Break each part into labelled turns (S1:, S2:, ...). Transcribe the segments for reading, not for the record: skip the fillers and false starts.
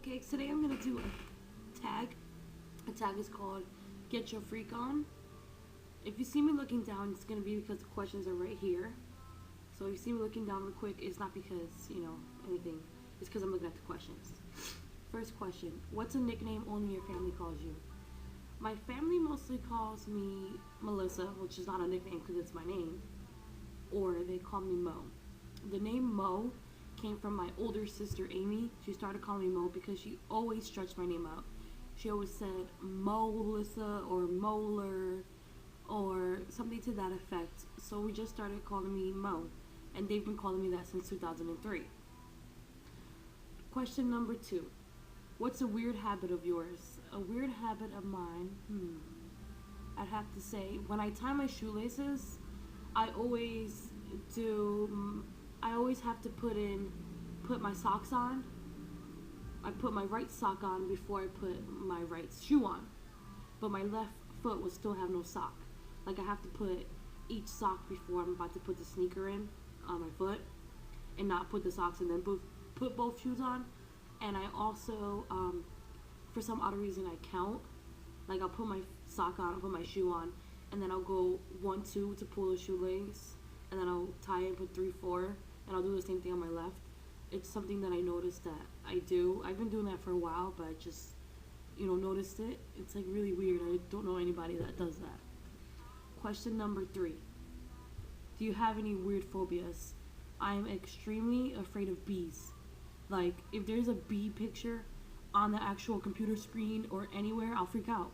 S1: Okay, today I'm gonna do a tag. A tag is called Get Your Freak On. If you see me looking down, it's gonna be because the questions are right here. So if you see me looking down real quick, it's not because, anything. It's because I'm looking at the questions. First question, what's a nickname only your family calls you? My family mostly calls me Melissa, which is not a nickname because it's my name. Or they call me Mo. The name Mo came from my older sister Amy. She started calling me Mo because she always stretched my name out. She always said Melissa or Molar or something to that effect. So we just started calling me Mo, and they've been calling me that since 2003. Question number 2. What's a weird habit of yours? A weird habit of mine, I'd have to say, when I tie my shoelaces, I always have to put my socks on. I put my right sock on before I put my right shoe on. But my left foot will still have no sock. Like I have to put each sock before I'm about to put the sneaker in on my foot, and not put the socks and then put both shoes on. And I also, for some odd reason, I count. Like I'll put my sock on, I'll put my shoe on, and then I'll go 1, 2 to pull the shoelace, and then I'll tie and put 3, 4, and I'll do the same thing on my left. It's something that I noticed that I do. I've been doing that for a while, but I just, noticed it. It's like really weird. I don't know anybody that does that. Question number 3. Do you have any weird phobias? I'm extremely afraid of bees. Like, if there's a bee picture on the actual computer screen or anywhere, I'll freak out.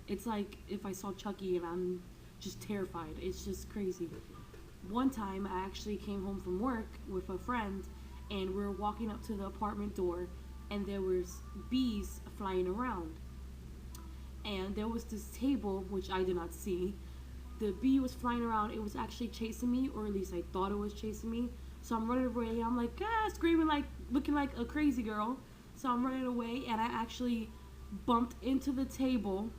S1: It's like if I saw Chucky and I'm just terrified. It's just crazy. One time, I actually came home from work with a friend, and we were walking up to the apartment door, and there was bees flying around. And there was this table, which I did not see. The bee was flying around. It was actually chasing me, or at least I thought it was chasing me. So I'm running away. I'm like, screaming, like, looking like a crazy girl. So I'm running away, and I actually bumped into the table,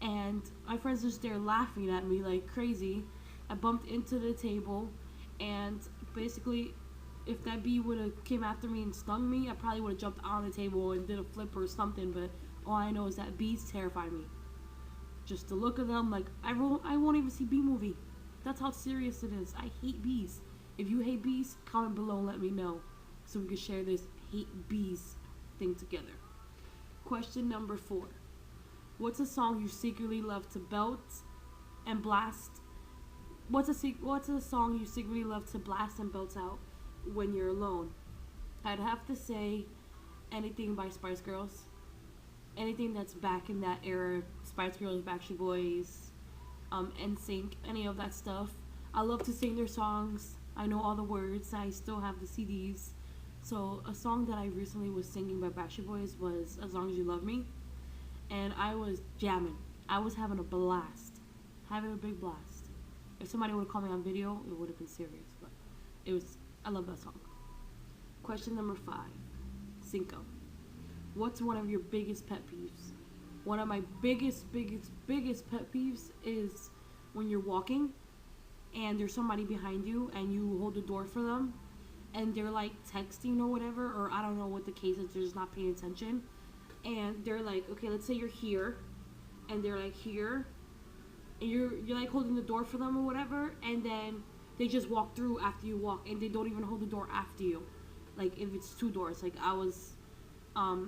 S1: and my friends just there laughing at me like crazy. I bumped into the table, and basically, if that bee would have came after me and stung me, I probably would have jumped on the table and did a flip or something. But all I know is that bees terrify me. Just the look of them, like I won't even see bee movie. That's how serious it is. I hate bees. If you hate bees, comment below and let me know, so we can share this hate bees thing together. Question number 4. What's a song you secretly love to belt and blast? What's a song you secretly love to blast and belt out when you're alone? I'd have to say anything by Spice Girls. Anything that's back in that era, Spice Girls, Backstreet Boys, NSYNC, any of that stuff. I love to sing their songs. I know all the words. I still have the CDs. So a song that I recently was singing by Backstreet Boys was As Long As You Love Me. And I was jamming. I was having a blast. Having a big blast. If somebody would have called me on video, it would have been serious. But I love that song. Question number 5. Cinco. What's one of your biggest pet peeves? One of my biggest pet peeves is when you're walking and there's somebody behind you and you hold the door for them and they're like texting or whatever, or I don't know what the case is, they're just not paying attention. And they're like, okay, let's say you're here, and they're like here, and you're like holding the door for them or whatever, and then they just walk through after you walk, and they don't even hold the door after you. Like if it's 2 doors, like I was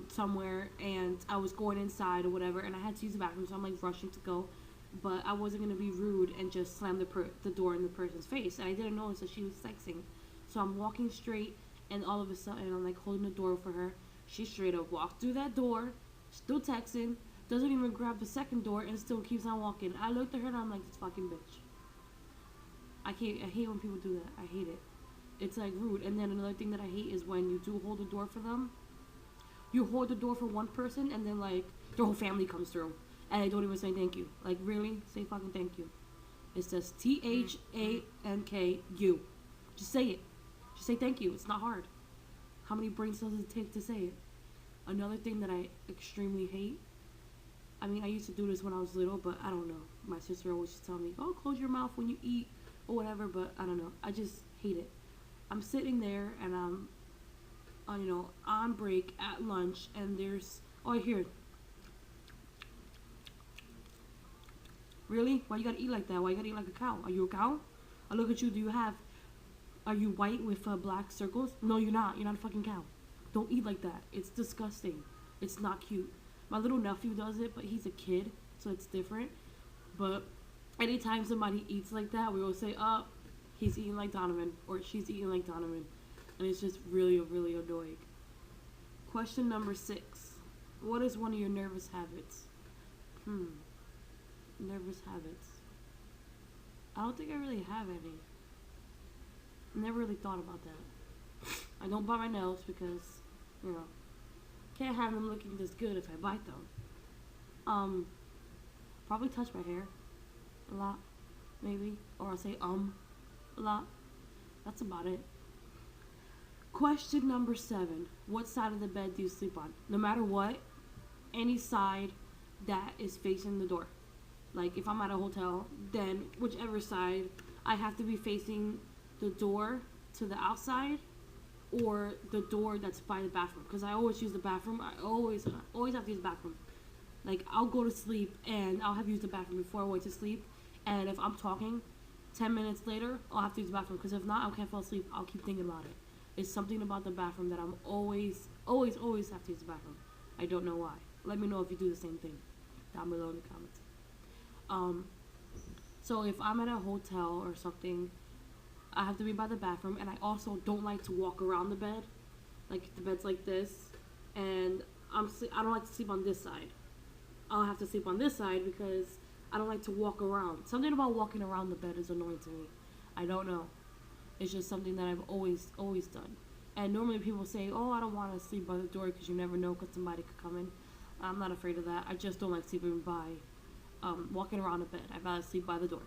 S1: somewhere and I was going inside or whatever, and I had to use the bathroom, so I'm like rushing to go, but I wasn't gonna be rude and just slam the door in the person's face, and I didn't notice that she was texting. So I'm walking straight, and all of a sudden I'm like holding the door for her. She straight up walked through that door, still texting, doesn't even grab the second door, and still keeps on walking. I looked at her and I'm like, this fucking bitch. I hate when people do that. I hate it. It's like rude. And then another thing that I hate is when you do hold the door for them. You hold the door for one person, and then like their whole family comes through, and they don't even say thank you. Like, really? Say fucking thank you. It says THANKU. Just say it. Just say thank you. It's not hard. How many brain cells does it take to say it? Another thing that I extremely hate. I mean, I used to do this when I was little, but I don't know. My sister always used to tell me, oh, close your mouth when you eat or whatever, but I don't know. I just hate it. I'm sitting there and on break at lunch, and there's, oh, I hear it. Really? Why you gotta eat like that? Why you gotta eat like a cow? Are you a cow? I look at you. Are you white with black circles? No, you're not. You're not a fucking cow. Don't eat like that. It's disgusting. It's not cute. My little nephew does it, but he's a kid, so it's different. But anytime somebody eats like that, we will say, oh, he's eating like Donovan, or she's eating like Donovan. And it's just really, really annoying. Question number 6. What is one of your nervous habits? Nervous habits. I don't think I really have any. Never really thought about that. I don't bite my nails because, can't have them looking this good if I bite them. Probably touch my hair a lot, maybe. Or I'll say a lot. That's about it. Question number 7. What side of the bed do you sleep on? No matter what, any side that is facing the door. Like, if I'm at a hotel, then whichever side, I have to be facing the door to the outside or the door that's by the bathroom. Because I always use the bathroom. I always have to use the bathroom. Like, I'll go to sleep and I'll have used the bathroom before I went to sleep. And if I'm talking, 10 minutes later, I'll have to use the bathroom. Because if not, I can't fall asleep. I'll keep thinking about it. It's something about the bathroom that I'm always have to use the bathroom. I don't know why. Let me know if you do the same thing down below in the comments. So if I'm at a hotel or something, I have to be by the bathroom, and I also don't like to walk around the bed. Like, the bed's like this, and I don't like to sleep on this side. I'll have to sleep on this side because I don't like to walk around. Something about walking around the bed is annoying to me. I don't know. It's just something that I've always done. And normally people say, oh, I don't want to sleep by the door because you never know because somebody could come in. I'm not afraid of that. I just don't like sleeping by walking around the bed. I'd rather sleep by the door.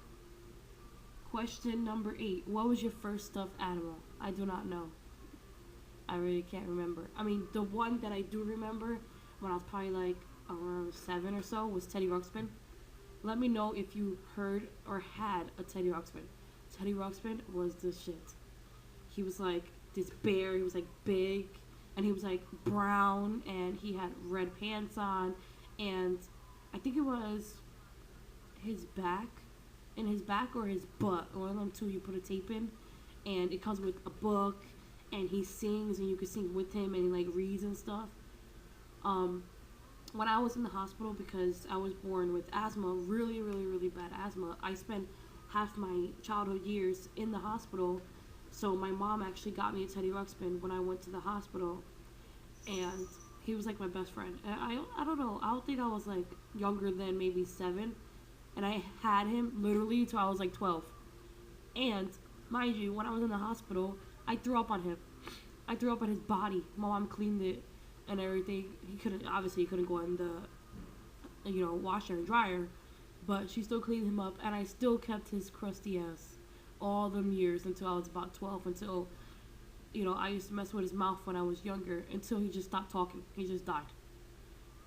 S1: Question number 8. What was your first stuffed animal? I do not know. I really can't remember. I mean, the one that I do remember when I was probably like around 7 or so was Teddy Ruxpin. Let me know if you heard or had a Teddy Ruxpin. Teddy Ruxpin was the shit. He was like this bear. He was like big, and he was like brown, and he had red pants on, and I think it was his back or his butt, one of them two. You put a tape in, and it comes with a book, and he sings, and you can sing with him, and he like reads and stuff. When I was in the hospital, because I was born with asthma, really, really, really bad asthma, I spent half my childhood years in the hospital. So my mom actually got me a Teddy Ruxpin when I went to the hospital, and he was like my best friend. And I don't know, I don't think I was like younger than maybe 7, and I had him literally till I was like 12. And mind you, when I was in the hospital, I threw up on him. I threw up on his body. My mom cleaned it and everything. He couldn't go in the washer and dryer, but she still cleaned him up, and I still kept his crusty ass all them years until I was about 12, until I used to mess with his mouth when I was younger, until he just stopped talking. He just died.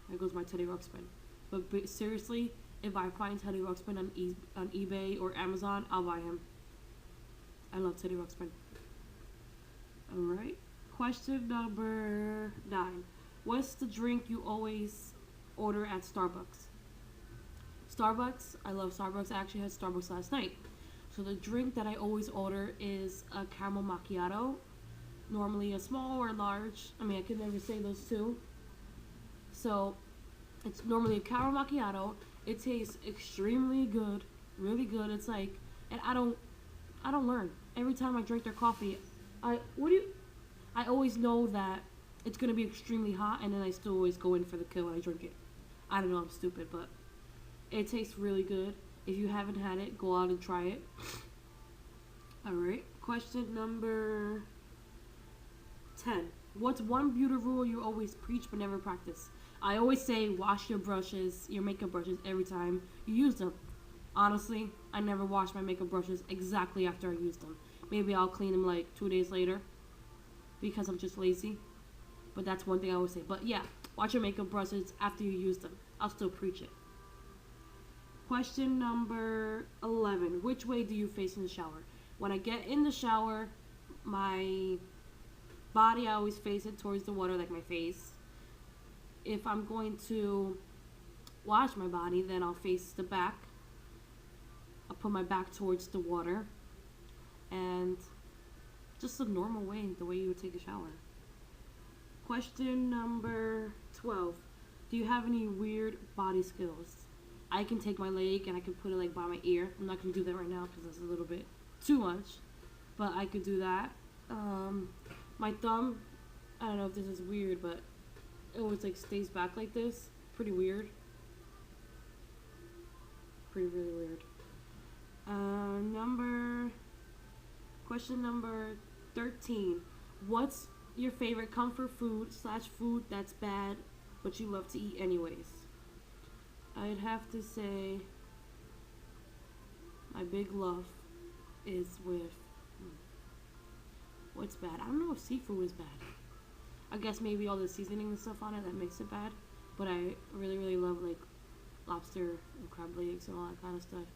S1: There goes my Teddy Ruxpin. But seriously, if I find Teddy Ruxpin on eBay or Amazon, I'll buy him. I love Teddy Ruxpin. Alright. Question number 9. What's the drink you always order at Starbucks? Starbucks. I love Starbucks. I actually had Starbucks last night. So the drink that I always order is a caramel macchiato. Normally a small or large. I mean, I could never say those two. So it's normally a caramel macchiato. It tastes extremely good, really good. It's like, and I don't learn. Every time I drink their coffee, I always know that it's gonna be extremely hot, and then I still always go in for the kill when I drink it. I don't know, I'm stupid, but it tastes really good. If you haven't had it, go out and try it. Alright, question number 10. What's one beauty rule you always preach but never practice? I always say wash your brushes, your makeup brushes, every time you use them. Honestly, I never wash my makeup brushes exactly after I use them. Maybe I'll clean them like 2 days later because I'm just lazy. But that's one thing I always say. But yeah, wash your makeup brushes after you use them. I'll still preach it. Question number 11. Which way do you face in the shower? When I get in the shower, my Body, I always face it towards the water, like my face. If I'm going to wash my body, then I'll face the back. I'll put my back towards the water. And just the normal way, the way you would take a shower. Question number 12. Do you have any weird body skills? I can take my leg and I can put it like by my ear. I'm not going to do that right now because that's a little bit too much. But I could do that. My thumb, I don't know if this is weird, but it always like stays back like this. Pretty weird. Really weird. Question number 13. What's your favorite comfort food / food that's bad but you love to eat anyways? I'd have to say my big love is with what's bad? I don't know if seafood is bad. I guess maybe all the seasoning and stuff on it that makes it bad. But I really love like lobster and crab legs and all that kind of stuff.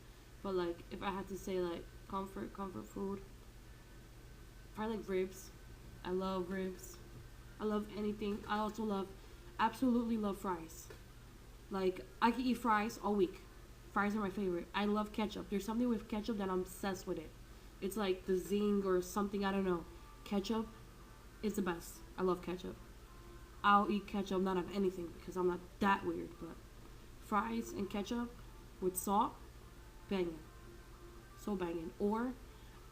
S1: But like if I had to say like comfort food, probably like ribs. I love ribs. I love anything. I also absolutely love fries. Like I can eat fries all week. Fries are my favorite. I love ketchup. There's something with ketchup that I'm obsessed with it. It's like the zing or something, I don't know. Ketchup is the best. I love ketchup. I'll eat ketchup not of anything because I'm not that weird, but fries and ketchup with salt, banging. So banging. Or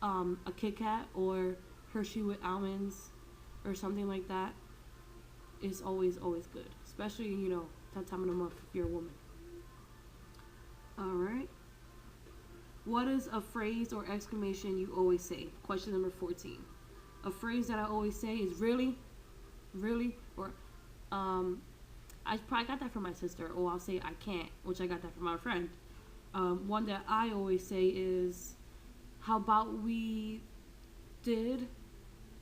S1: a Kit Kat or Hershey with almonds or something like that is always good. Especially, you know, that time of the month if you're a woman. Alright. What is a phrase or exclamation you always say? Question number 14. A phrase that I always say is really, or I probably got that from my sister, or I'll say I can't, which I got that from my friend. One that I always say is, how about we did,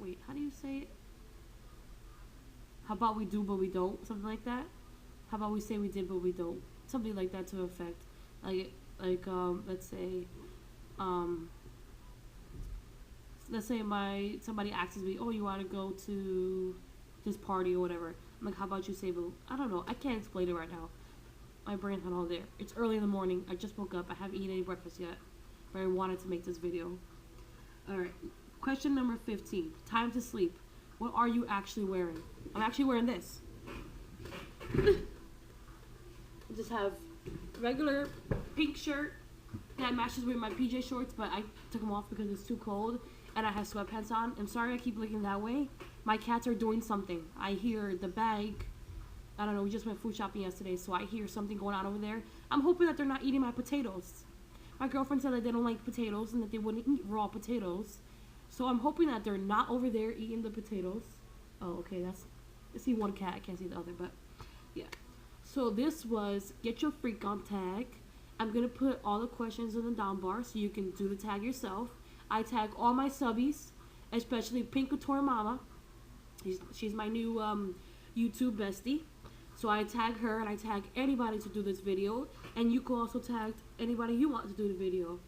S1: wait, how do you say it? How about we do but we don't, something like that. How about we say we did but we don't, something like that to effect. Let's say somebody asks me, oh, you want to go to this party or whatever. I'm like, how about you say, but I don't know. I can't explain it right now. My brain's not all there. It's early in the morning. I just woke up. I haven't eaten any breakfast yet, but I wanted to make this video. All right. Question number 15. Time to sleep. What are you actually wearing? I'm actually wearing this. I just have regular pink shirt that matches with my PJ shorts, but I took them off because it's too cold, and I have sweatpants on. I'm sorry I keep looking that way. My cats are doing something. I hear the bag. I don't know, we just went food shopping yesterday, so I hear something going on over there. I'm hoping that they're not eating my potatoes. My girlfriend said that they don't like potatoes and that they wouldn't eat raw potatoes. So I'm hoping that they're not over there eating the potatoes. Oh, okay, I see one cat, I can't see the other, but yeah. So this was Get Your Freak On tag. I'm going to put all the questions in the down bar so you can do the tag yourself. I tag all my subbies, especially pinkcouturemama. She's my new YouTube bestie. So I tag her and I tag anybody to do this video. And you can also tag anybody you want to do the video.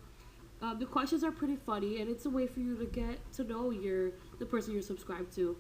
S1: The questions are pretty funny and it's a way for you to get to know the person you're subscribed to.